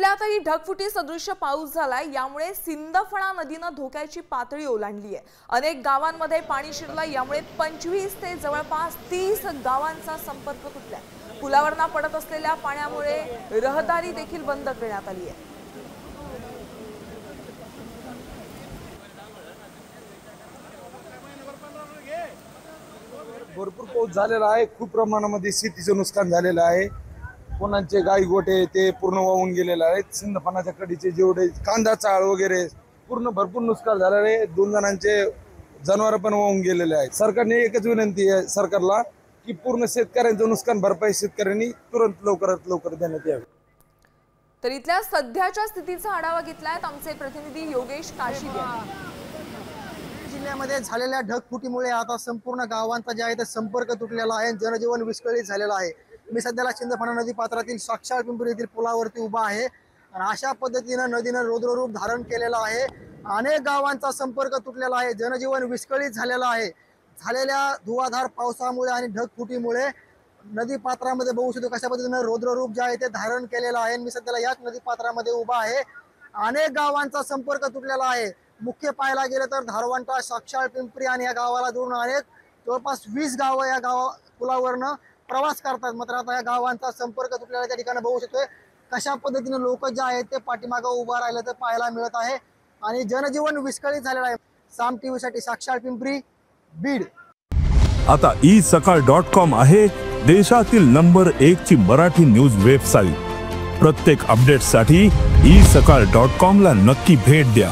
जिल्ह्यातही ढगफुटी सदृश्य पाऊस झालाय। यामुळे सिंदफणा नदीनं धोक्याची पातळी ओलांडली आहे। अनेक गावांमध्ये पाणी शिरलं। यामुळे 25 ते जवळपास 30 गावांचा संपर्क तुटलाय। पुलावरनं पडत असलेल्या पाण्यामुळे रहदारी देखील बंद करण्यात आली आहे। भरपूर पाऊस झालेला आहे। खूप प्रमाणामध्ये शेतीचं नुकसान झालेलं आहे। कोणाचे गाई गोटे ते पूर्ण वाहून गेलेले आहेत। सिंदफणाच्या कडीचे जेवढे कांदा चाळ वगैरे पूर्ण भरपूर नुकसान झालेलं आहे। 2 जणांचे जनावर पण वाहून गेलेले आहेत। सरकारने एकच विनंती आहे सरकारला की पूर्ण शेतकऱ्यांचं नुकसान भरपाई शेतकऱ्यांनी तुरंत लवकरात लवकर देण्यात यावी। तर इथल्या सध्याच्या स्थितीचा आढावा घेतलाय आमचे प्रतिनिधी योगेश काशीद यांनी। जिल्ह्यामध्ये झालेल्या ढगफुटीमुळे आता संपूर्ण गावांचा जे आहे ते संपर्क तुटलेला आहे। जनजीवन विस्कळीत झालेलं आहे। मी सध्याला सिंदफणा नदी पात्रातील साक्षाळ पिंपरी येथील पुलावरती उभा आहे आणि अशा पद्धतीने नदीनं रौद्ररूप धारण केलेलं आहे। अनेक गावांचा संपर्क तुटलेला आहे। जनजीवन विस्कळीत झालेलं आहे। झालेल्या धुवाधार पावसामुळे आणि ढगफुटीमुळे नदी पात्रामध्ये बघू शकतो कशा पद्धतीने रौद्ररूप जे आहे ते धारण केलेलं आहे। मी सध्याला याच नदी पात्रामध्ये उभा आहे। अनेक गावांचा संपर्क तुटलेला आहे। मुख्य पाहायला गेलं तर धारवंटा, साक्षाळ पिंपरी आणि या गावाला जोडून अनेक जवळपास 20 गावं या पुलावरनं प्रवास करतात। मात्र आता या गावांचा संपर्क तुटलेला त्या ठिकाणी बघू शकतोय कशा पद्धतीने लोक जे आहेत ते पाठीमागं उभा राहिलं तर पाहायला मिळत आहे आणि जनजीवन विस्कळीत झालेलं आहे। साम टीव्ही साठी साक्षाळ पिंपरी, बीड। आता isakal.com आहे देशातील नंबर 1 ची मराठी न्यूज वेबसाईट। प्रत्येक अपडेटसाठी isakal.com ला नक्की भेट द्या।